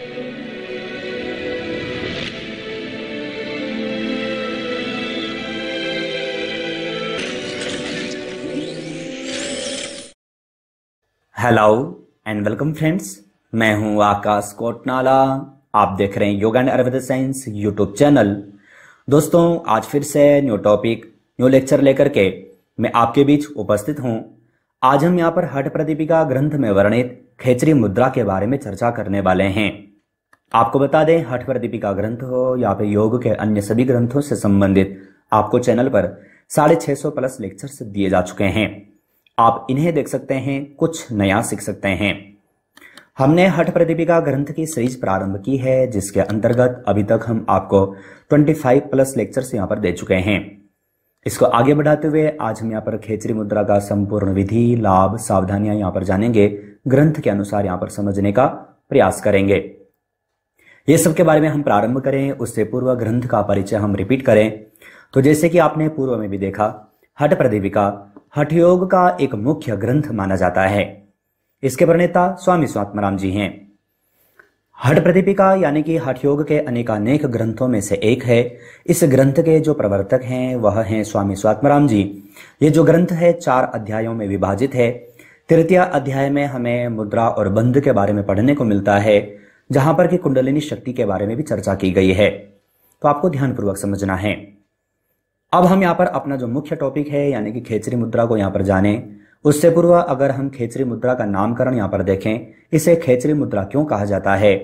Hello and welcome friends, मैं हूं आकाश कोटनाला। आप देख रहे हैं yoga and Ayurveda science YouTube channel. दोस्तों, आज फिर से न्यू टॉपिक, न्यू लेक्चर लेकर के मैं आपके बीच उपस्थित हूं। आज हम यहां पर हठ प्रदीपिका ग्रंथ में वर्णित खेचरी मुद्रा के बारे में चर्चा करने वाले हैं। आपको बता दें, हठ प्रदीपिका ग्रंथ हो या फिर योग के अन्य सभी ग्रंथों से संबंधित आपको चैनल पर 650 प्लस लेक्चर्स दिए जा चुके हैं। आप इन्हें देख सकते हैं, कुछ नया सीख सकते हैं। हमने हठ प्रदीपिका ग्रंथ की सीरीज प्रारंभ की है, जिसके अंतर्गत अभी तक हम आपको 25 प्लस लेक्चर्स यहां पर दे चुके हैं। इसको आगे बढ़ाते हुए आज हम यहां पर खेचरी मुद्रा का संपूर्ण विधि, लाभ, सावधानियां यहां पर जानेंगे, ग्रंथ के अनुसार यहां पर समझने का प्रयास करेंगे। ये सब के बारे में हम प्रारंभ करें उससे पूर्व ग्रंथ का परिचय हम रिपीट करें तो जैसे कि आपने पूर्व में भी देखा, हठ प्रदीपिका हठ योग का एक मुख्य ग्रंथ माना जाता है। इसके प्रणेता स्वामी स्वात्माराम जी हैं। हठ प्रदीपिका यानी कि हठ योग के अनेकानेक ग्रंथों में से एक है। इस ग्रंथ के जो प्रवर्तक हैं वह हैं स्वामी स्वात्माराम जी। ये जो ग्रंथ है 4 अध्यायों में विभाजित है। तृतीय अध्याय में हमें मुद्रा और बंध के बारे में पढ़ने को मिलता है, जहां पर कि कुंडलिनी शक्ति के बारे में भी चर्चा की गई है। तो आपको ध्यानपूर्वक समझना है। अब हम यहाँ पर अपना जो मुख्य टॉपिक है यानी कि खेचरी मुद्रा को यहाँ पर जाने उससे पूर्व अगर हम खेचरी मुद्रा का नामकरण यहाँ पर देखें, इसे खेचरी मुद्रा क्यों कहा जाता है,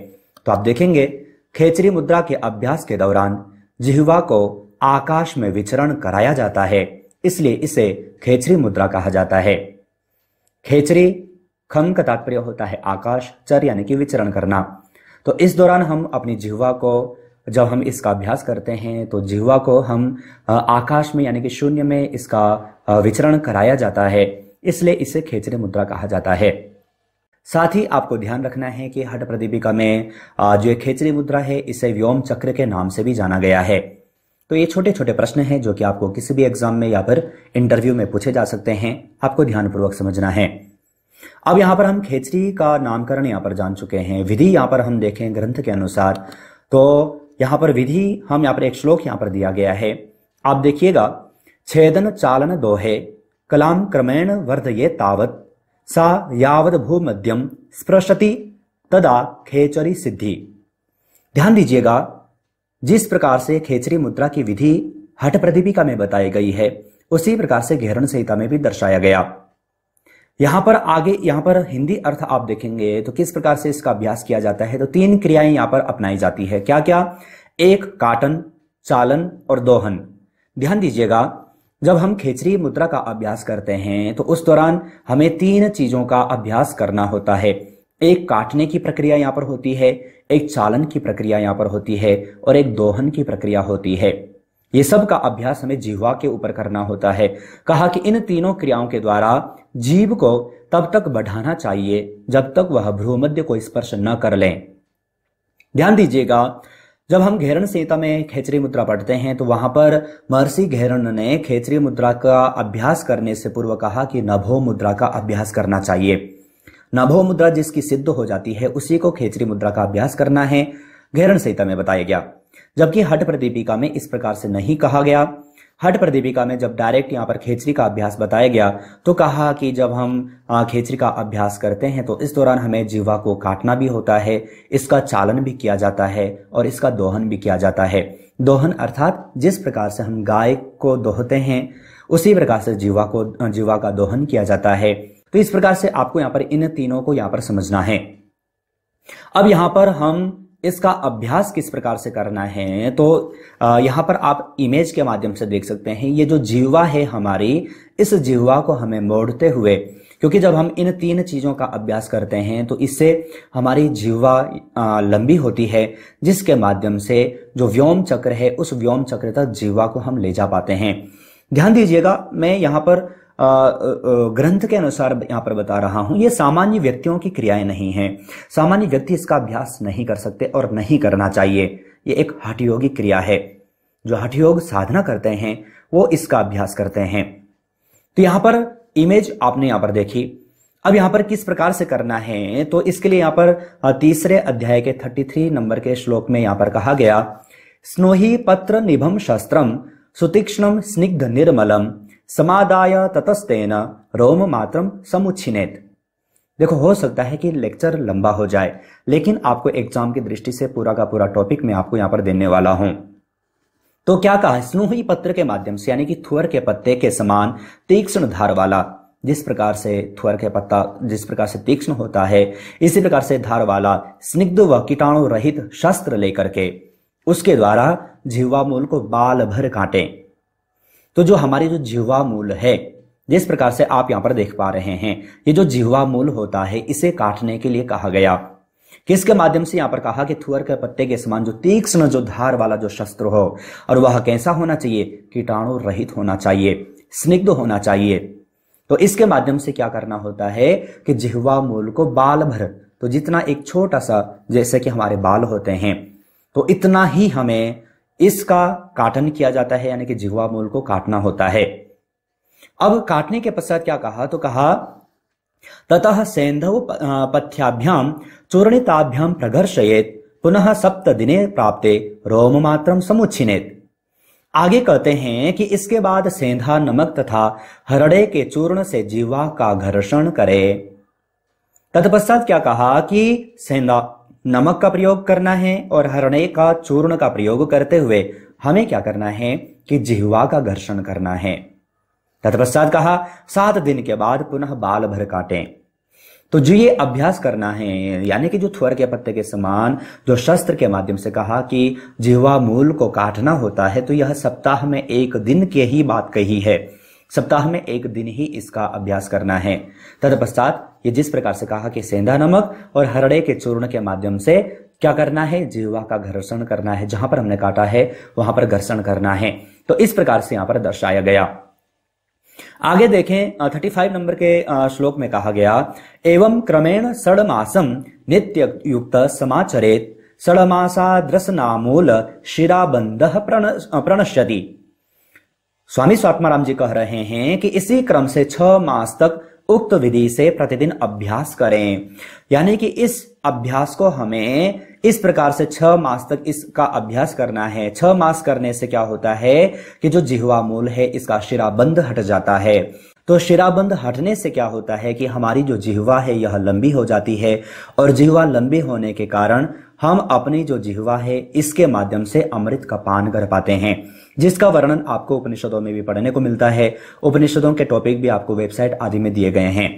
तो आप देखेंगे खेचरी मुद्रा के अभ्यास के दौरान जिह्वा को आकाश में विचरण कराया जाता है, इसलिए इसे खेचरी मुद्रा कहा जाता है। खेचरी खम का तात्पर्य होता है आकाश, चर यानी कि विचरण करना। तो इस दौरान हम अपनी जिह्वा को, जब हम इसका अभ्यास करते हैं तो जिह्वा को हम आकाश में यानी कि शून्य में इसका विचरण कराया जाता है, इसलिए इसे खेचरी मुद्रा कहा जाता है। साथ ही आपको ध्यान रखना है कि हठ प्रदीपिका में जो खेचरी मुद्रा है इसे व्योम चक्र के नाम से भी जाना गया है। तो ये छोटे छोटे प्रश्न हैं जो कि आपको किसी भी एग्जाम में या फिर इंटरव्यू में पूछे जा सकते हैं, आपको ध्यानपूर्वक समझना है। अब यहाँ पर हम खेचरी का नामकरण यहाँ पर जान चुके हैं। विधि यहाँ पर हम देखें ग्रंथ के अनुसार, तो यहां पर विधि हम यहां पर एक श्लोक यहां पर दिया गया है, आप देखिएगा। छेदन चालन दोहे कलाम क्रमेण वर्धये तावत सा यावद भूमध्यम स्पृशति तदा खेचरी सिद्धि। ध्यान दीजिएगा, जिस प्रकार से खेचरी मुद्रा की विधि हठ प्रदीपिका में बताई गई है उसी प्रकार से घेरण संहिता में भी दर्शाया गया। यहां पर आगे यहां पर हिंदी अर्थ आप देखेंगे तो किस प्रकार से इसका अभ्यास किया जाता है, तो 3 क्रियाएं यहां पर अपनाई जाती है। क्या क्या? 1 काटन, चालन और दोहन। ध्यान दीजिएगा, जब हम खेचरी मुद्रा का अभ्यास करते हैं तो उस दौरान हमें 3 चीजों का अभ्यास करना होता है। एक काटने की प्रक्रिया यहां पर होती है, एक चालन की प्रक्रिया यहां पर होती है और एक दोहन की प्रक्रिया होती है। ये सब का अभ्यास हमें जिह्वा के ऊपर करना होता है। कहा कि इन तीनों क्रियाओं के द्वारा जीभ को तब तक बढ़ाना चाहिए जब तक वह भ्रूमध्य को स्पर्श न कर लें। ध्यान दीजिएगा, जब हम घेरण संहिता में खेचरी मुद्रा पढ़ते हैं तो वहां पर महर्षि घेरण ने खेचरी मुद्रा का अभ्यास करने से पूर्व कहा कि नभो मुद्रा का अभ्यास करना चाहिए। नभो मुद्रा जिसकी सिद्ध हो जाती है उसी को खेचरी मुद्रा का अभ्यास करना है, घेरण संहिता में बताया गया। जबकि हठ प्रदीपिका में इस प्रकार से नहीं कहा गया। हठ प्रदीपिका में जब डायरेक्ट यहाँ पर खेचरी का अभ्यास बताया गया तो कहा कि जब हम खेचरी का अभ्यास करते हैं तो इस दौरान हमें जिह्वा को काटना भी होता है, इसका चालन भी किया जाता है और इसका दोहन भी किया जाता है। दोहन अर्थात जिस प्रकार से हम गाय को दोहते हैं उसी प्रकार से जिह्वा का दोहन किया जाता है। तो इस प्रकार से आपको यहाँ पर इन तीनों को यहाँ पर समझना है। अब यहाँ पर हम इसका अभ्यास किस प्रकार से करना है, तो यहां पर आप इमेज के माध्यम से देख सकते हैं। ये जो जिह्वा है हमारी, इस जिह्वा को हमें मोड़ते हुए, क्योंकि जब हम इन 3 चीजों का अभ्यास करते हैं तो इससे हमारी जिह्वा लंबी होती है, जिसके माध्यम से जो व्योम चक्र है उस व्योम चक्र तक जिह्वा को हम ले जा पाते हैं। ध्यान दीजिएगा, मैं यहाँ पर ग्रंथ के अनुसार यहां पर बता रहा हूं। ये सामान्य व्यक्तियों की क्रियाएं नहीं हैं। सामान्य व्यक्ति इसका अभ्यास नहीं कर सकते और नहीं करना चाहिए। ये एक हठयोगी क्रिया है। जो हठयोग साधना करते हैं वो इसका अभ्यास करते हैं। तो यहां पर इमेज आपने यहां पर देखी। अब यहां पर किस प्रकार से करना है, तो इसके लिए यहां पर तीसरे अध्याय के 33 नंबर के श्लोक में यहां पर कहा गया, स्नोही पत्र निभम शस्त्रम सुतीक्ष्णम स्निग्ध निर्मलम समादाय ततस्तेन रोम मात्रम समुच्छिनेत। देखो, हो सकता है कि लेक्चर लंबा हो जाए, लेकिन आपको एग्जाम की दृष्टि से पूरा का पूरा टॉपिक मैं आपको यहां पर देने वाला हूं। तो क्या कहा, स्नोही पत्र के माध्यम से, यानी कि थुअर के पत्ते के समान तीक्ष्ण धार वाला, जिस प्रकार से थुअर के पत्ता जिस प्रकार से तीक्ष्ण होता है, इसी प्रकार से धार वाला स्निग्ध व कीटाणु रहित शस्त्र लेकर के उसके द्वारा जिह्वा मूल को बाल भर काटें। तो जो हमारी जो जिह्वा मूल है, जिस प्रकार से आप यहां पर देख पा रहे हैं, ये जो जिह्वा मूल होता है, इसे काटने के लिए कहा गया। किसके माध्यम से, यहां पर कहा कि थुअर के पत्ते के समान जो तीक्ष्ण जो धार वाला जो शस्त्र हो, और वह कैसा होना चाहिए, कीटाणु रहित होना चाहिए, स्निग्ध होना चाहिए। तो इसके माध्यम से क्या करना होता है कि जिह्वा मूल को बाल भर, तो जितना एक छोटा सा जैसे कि हमारे बाल होते हैं, तो इतना ही हमें इसका काटन किया जाता है, यानी कि जिह्वा मूल को काटना होता है। अब काटने के पश्चात क्या कहा, तो कहा ततः सेंधव पथ्याभ्याम चूर्णिताभ्याम प्रघर्षयेत पुनः 7 दिने प्राप्ते रोम मात्रम समुच्छिनेत। आगे कहते हैं कि इसके बाद सेंधा नमक तथा हरड़े के चूर्ण से जिह्वा का घर्षण करे। तत्पश्चात क्या कहा कि सेंधा नमक का प्रयोग करना है और हरड़े का चूर्ण का प्रयोग करते हुए हमें क्या करना है कि जिह्वा का घर्षण करना है। तत्पश्चात कहा 7 दिन के बाद पुनः बाल भर काटें। तो जो ये अभ्यास करना है, यानी कि जो थुअर के पत्ते के समान जो शस्त्र के माध्यम से कहा कि जिह्वा मूल को काटना होता है, तो यह सप्ताह में 1 दिन के ही बात कही है, सप्ताह में 1 दिन ही इसका अभ्यास करना है। तत्पश्चात ये जिस प्रकार से कहा कि सेंधा नमक और हरड़े के चूर्ण के माध्यम से क्या करना है, जिह्वा का घर्षण करना है, जहां पर हमने काटा है वहां पर घर्षण करना है। तो इस प्रकार से यहां पर दर्शाया गया। आगे देखें 35 नंबर के श्लोक में कहा गया, एवं क्रमेण षड्मासम नित्य युक्त समाचरेत षड्मासाद्रसनामूल शिराबंधः प्रणश्यति। स्वामी स्वात्माराम जी कह रहे हैं कि इसी क्रम से 6 मास तक उक्त विधि से प्रतिदिन अभ्यास करें, यानी कि इस अभ्यास को हमें इस प्रकार से 6 मास तक इसका अभ्यास करना है। 6 मास करने से क्या होता है कि जो जिह्वा मूल है इसका शिराबंध हट जाता है। तो शिराबंध हटने से क्या होता है कि हमारी जो जिह्वा है यह लंबी हो जाती है, और जिह्वा लंबी होने के कारण हम अपनी जो जिह्वा है इसके माध्यम से अमृत का पान कर पाते हैं, जिसका वर्णन आपको उपनिषदों में भी पढ़ने को मिलता है। उपनिषदों के टॉपिक भी आपको वेबसाइट आदि में दिए गए हैं।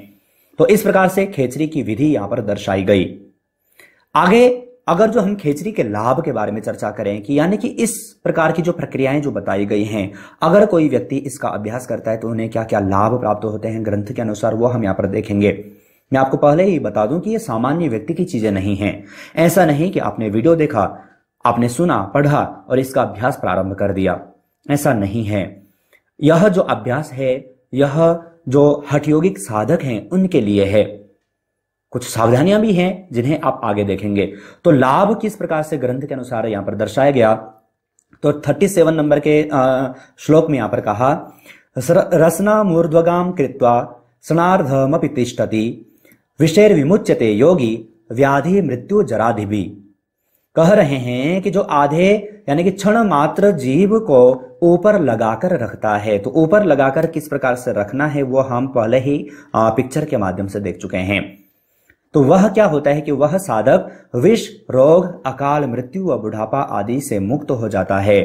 तो इस प्रकार से खेचरी की विधि यहां पर दर्शाई गई। आगे अगर जो हम खेचरी के लाभ के बारे में चर्चा करें कि यानी कि इस प्रकार की जो प्रक्रियाएं जो बताई गई हैं, अगर कोई व्यक्ति इसका अभ्यास करता है तो उन्हें क्या क्या लाभ प्राप्त होते हैं ग्रंथ के अनुसार, वो हम यहाँ पर देखेंगे। मैं आपको पहले ही बता दूं कि ये सामान्य व्यक्ति की चीजें नहीं हैं। ऐसा नहीं कि आपने वीडियो देखा, आपने सुना, पढ़ा और इसका अभ्यास प्रारंभ कर दिया, ऐसा नहीं है। यह जो अभ्यास है, यह जो हठयोगिक साधक हैं उनके लिए है। कुछ सावधानियां भी हैं जिन्हें आप आगे देखेंगे। तो लाभ किस प्रकार से ग्रंथ के अनुसार यहां पर दर्शाया गया, तो 37 नंबर के श्लोक में यहां पर कहा, रसना मूर्ध्वगाम कृत्वा स्नार्धमपि तिष्ठति विषेर विमुच्यते योगी व्याधि मृत्यु जराधिभी। कह रहे हैं कि जो आधे यानी कि क्षण मात्र जीव को ऊपर लगाकर रखता है, तो ऊपर लगाकर किस प्रकार से रखना है वो हम पहले ही पिक्चर के माध्यम से देख चुके हैं। तो वह क्या होता है कि वह साधक विष, रोग, अकाल मृत्यु व बुढ़ापा आदि से मुक्त हो जाता है।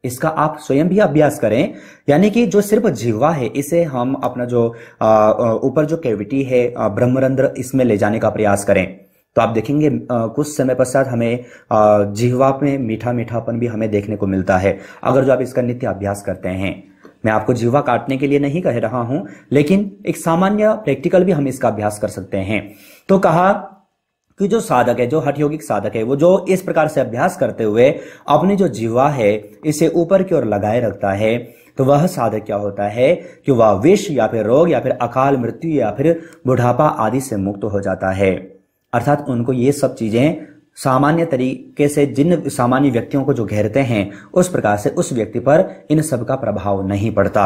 इसका आप स्वयं भी अभ्यास करें, यानी कि जो सिर्फ जिह्वा है इसे हम अपना जो ऊपर जो कैविटी है ब्रह्मरंध्र, इसमें ले जाने का प्रयास करें। तो आप देखेंगे कुछ समय पश्चात हमें जिह्वा में मीठा मीठापन भी हमें देखने को मिलता है, अगर जो आप इसका नित्य अभ्यास करते हैं। मैं आपको जिह्वा काटने के लिए नहीं कह रहा हूं, लेकिन एक सामान्य प्रैक्टिकल भी हम इसका अभ्यास कर सकते हैं। तो कहा कि जो साधक है, जो हठयोगिक साधक है, वो जो इस प्रकार से अभ्यास करते हुए अपनी जो जिह्वा है इसे ऊपर की ओर लगाए रखता है, तो वह साधक क्या होता है कि वह विष या फिर रोग या फिर अकाल मृत्यु या फिर बुढ़ापा आदि से मुक्त हो जाता है। अर्थात उनको ये सब चीजें सामान्य तरीके से जिन सामान्य व्यक्तियों को जो घेरते हैं उस प्रकार से उस व्यक्ति पर इन सब का प्रभाव नहीं पड़ता।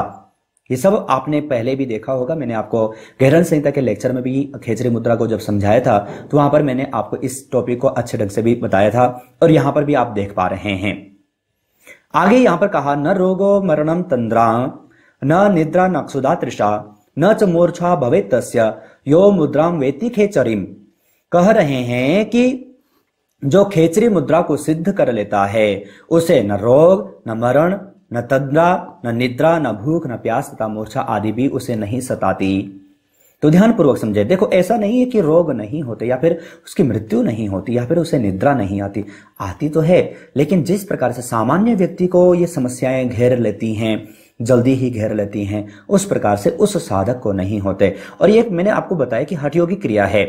ये सब आपने पहले भी देखा होगा। मैंने आपको गहरण संहिता के लेक्चर में भी खेचरी मुद्रा को जब समझाया था तो वहां पर मैंने आपको इस टॉपिक को अच्छे ढंग से भी बताया था और यहां पर भी आप देख पा रहे हैं। आगे यहां पर कहा न रोगो मरणम तंद्रा न निद्रा न क्षुधा तृषा न च मूर्छा भवेत् तस्य यो मुद्राम वेति खेचरीम। कह रहे हैं कि जो खेचरी मुद्रा को सिद्ध कर लेता है उसे न रोग न मरण न तंद्रा न निद्रा न भूख न प्यास तथा मूर्छा आदि भी उसे नहीं सताती। तो ध्यान पूर्वक समझे। देखो ऐसा नहीं है कि रोग नहीं होते या फिर उसकी मृत्यु नहीं होती या फिर उसे निद्रा नहीं आती, आती तो है, लेकिन जिस प्रकार से सामान्य व्यक्ति को ये समस्याएं घेर लेती हैं, जल्दी ही घेर लेती हैं, उस प्रकार से उस साधक को नहीं होते। और ये मैंने आपको बताया कि हठयोगी क्रिया है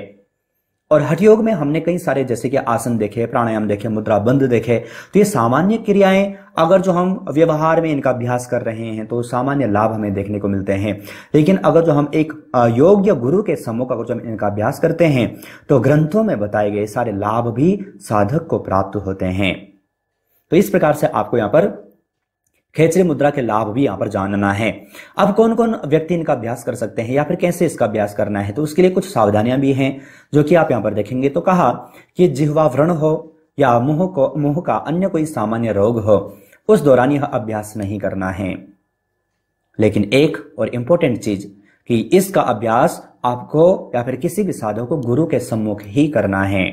और हठयोग में हमने कई सारे जैसे कि आसन देखे, प्राणायाम देखे, मुद्रा बंद देखे। तो ये सामान्य क्रियाएं अगर जो हम व्यवहार में इनका अभ्यास कर रहे हैं तो सामान्य लाभ हमें देखने को मिलते हैं, लेकिन अगर जो हम एक योग्य गुरु के सम्मुख अगर जो हम इनका अभ्यास करते हैं तो ग्रंथों में बताए गए सारे लाभ भी साधक को प्राप्त होते हैं। तो इस प्रकार से आपको यहाँ पर खेचरी मुद्रा के लाभ भी यहां पर जानना है। अब कौन कौन व्यक्ति इनका अभ्यास कर सकते हैं या फिर कैसे इसका अभ्यास करना है, तो उसके लिए कुछ सावधानियां भी हैं जो कि आप यहां पर देखेंगे। तो कहा कि जिह्वा व्रण हो या मुंह का अन्य कोई सामान्य रोग हो, उस दौरान यह अभ्यास नहीं करना है। लेकिन एक और इंपॉर्टेंट चीज कि इसका अभ्यास आपको या फिर किसी भी साधक को गुरु के सम्मुख ही करना है।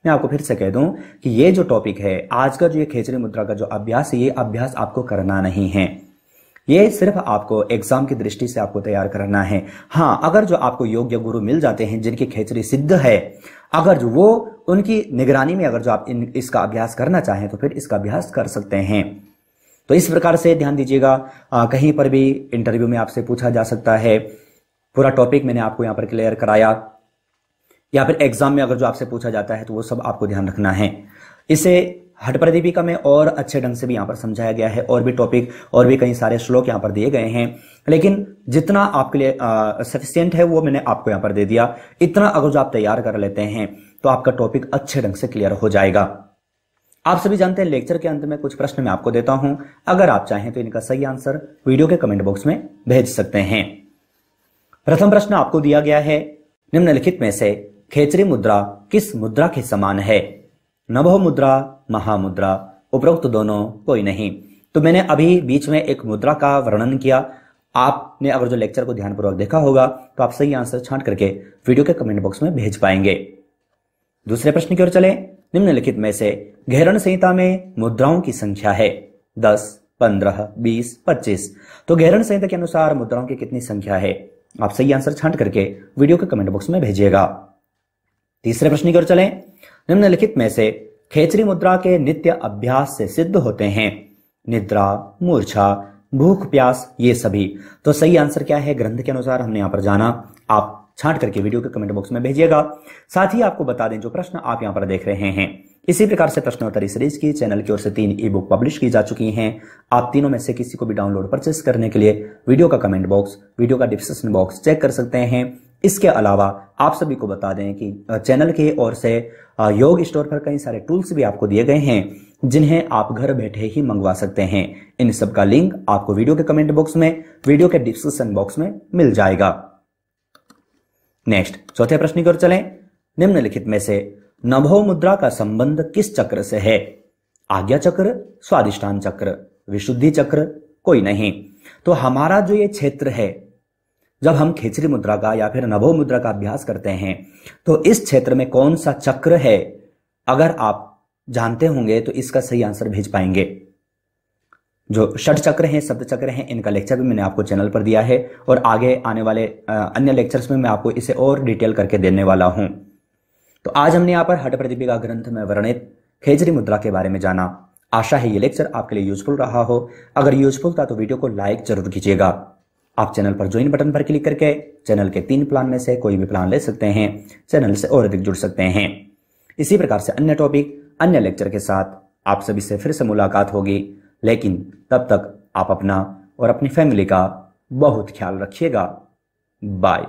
मैं आपको फिर से कह दूं कि ये जो टॉपिक है आज का, जो ये खेचरी मुद्रा का जो अभ्यास है, ये अभ्यास आपको करना नहीं है, ये सिर्फ आपको एग्जाम की दृष्टि से आपको तैयार करना है। हाँ, अगर जो आपको योग्य गुरु मिल जाते हैं जिनकी खेचरी सिद्ध है, अगर जो वो उनकी निगरानी में अगर जो आप इसका अभ्यास करना चाहें तो फिर इसका अभ्यास कर सकते हैं। तो इस प्रकार से ध्यान दीजिएगा। कहीं पर भी इंटरव्यू में आपसे पूछा जा सकता है, पूरा टॉपिक मैंने आपको यहाँ पर क्लियर कराया, या फिर एग्जाम में अगर जो आपसे पूछा जाता है तो वो सब आपको ध्यान रखना है। इसे हठ प्रदीपिका में और अच्छे ढंग से भी यहाँ पर समझाया गया है, और भी टॉपिक और भी कई सारे श्लोक यहाँ पर दिए गए हैं, लेकिन जितना आपके लिए सफिशिएंट है वो मैंने आपको यहाँ पर दे दिया। इतना अगर जो आप तैयार कर लेते हैं तो आपका टॉपिक अच्छे ढंग से क्लियर हो जाएगा। आप सभी जानते हैं लेक्चर के अंत में कुछ प्रश्न मैं आपको देता हूं, अगर आप चाहें तो इनका सही आंसर वीडियो के कमेंट बॉक्स में भेज सकते हैं। प्रथम प्रश्न आपको दिया गया है, निम्नलिखित में से खेचरी मुद्रा किस मुद्रा के समान है? नभो मुद्रा, महामुद्रा, उपरोक्त दोनों, कोई नहीं। तो मैंने अभी बीच में एक मुद्रा का वर्णन किया, आपने अगर जो लेक्चर को ध्यानपूर्वक देखा होगा तो आप सही आंसर छांट करके वीडियो के कमेंट बॉक्स में भेज पाएंगे। दूसरे प्रश्न की ओर चले। निम्नलिखित में से गहरण संहिता में मुद्राओं की संख्या है 10, 15, 20, 25। तो गहरण संहिता के अनुसार मुद्राओं की कितनी संख्या है? आप सही आंसर छांट करके वीडियो के कमेंट बॉक्स में भेजिएगा। तीसरे प्रश्न की ओर चलें। निम्नलिखित में से खेचरी मुद्रा के नित्य अभ्यास से सिद्ध होते हैं निद्रा, मूर्छा, भूख, प्यास, ये सभी। तो सही आंसर क्या है ग्रंथ के अनुसार हमने यहां पर जाना, आप छांट करके वीडियो के कमेंट बॉक्स में भेजिएगा। साथ ही आपको बता दें जो प्रश्न आप यहां पर देख रहे हैं, इसी प्रकार से प्रश्नोत्तरी सीरीज की चैनल की ओर से 3 ई बुक पब्लिश की जा चुकी हैं। आप तीनों में से किसी को भी डाउनलोड परचेस करने के लिए वीडियो का कमेंट बॉक्स, वीडियो का डिस्क्रिप्शन बॉक्स चेक कर सकते हैं। इसके अलावा आप सभी को बता दें कि चैनल की ओर से योग स्टोर पर कई सारे टूल्स भी आपको दिए गए हैं जिन्हें आप घर बैठे ही मंगवा सकते हैं। इन सब का लिंक आपको वीडियो के कमेंट बॉक्स में, वीडियो के डिस्क्रिप्शन बॉक्स में मिल जाएगा। नेक्स्ट, चौथे प्रश्न की ओर चलें। निम्नलिखित में से नभो मुद्रा का संबंध किस चक्र से है? आज्ञा चक्र, स्वादिष्ठान चक्र, विशुद्धि चक्र, कोई नहीं। तो हमारा जो ये क्षेत्र है, जब हम खेचरी मुद्रा का या फिर नभो मुद्रा का अभ्यास करते हैं तो इस क्षेत्र में कौन सा चक्र है, अगर आप जानते होंगे तो इसका सही आंसर भेज पाएंगे। जो षट चक्र हैं, सप्त चक्र हैं, इनका लेक्चर भी मैंने आपको चैनल पर दिया है और आगे आने वाले अन्य लेक्चर्स में मैं आपको इसे और डिटेल करके देने वाला हूं। तो आज हमने यहाँ पर हठ प्रदीपिका ग्रंथ में वर्णित खेचरी मुद्रा के बारे में जाना। आशा है ये लेक्चर आपके लिए यूजफुल रहा हो। अगर यूजफुल था तो वीडियो को लाइक जरूर कीजिएगा। आप चैनल पर ज्वाइन बटन पर क्लिक करके चैनल के 3 प्लान में से कोई भी प्लान ले सकते हैं, चैनल से और अधिक जुड़ सकते हैं। इसी प्रकार से अन्य टॉपिक, अन्य लेक्चर के साथ आप सभी से फिर से मुलाकात होगी, लेकिन तब तक आप अपना और अपनी फैमिली का बहुत ख्याल रखिएगा। बाय।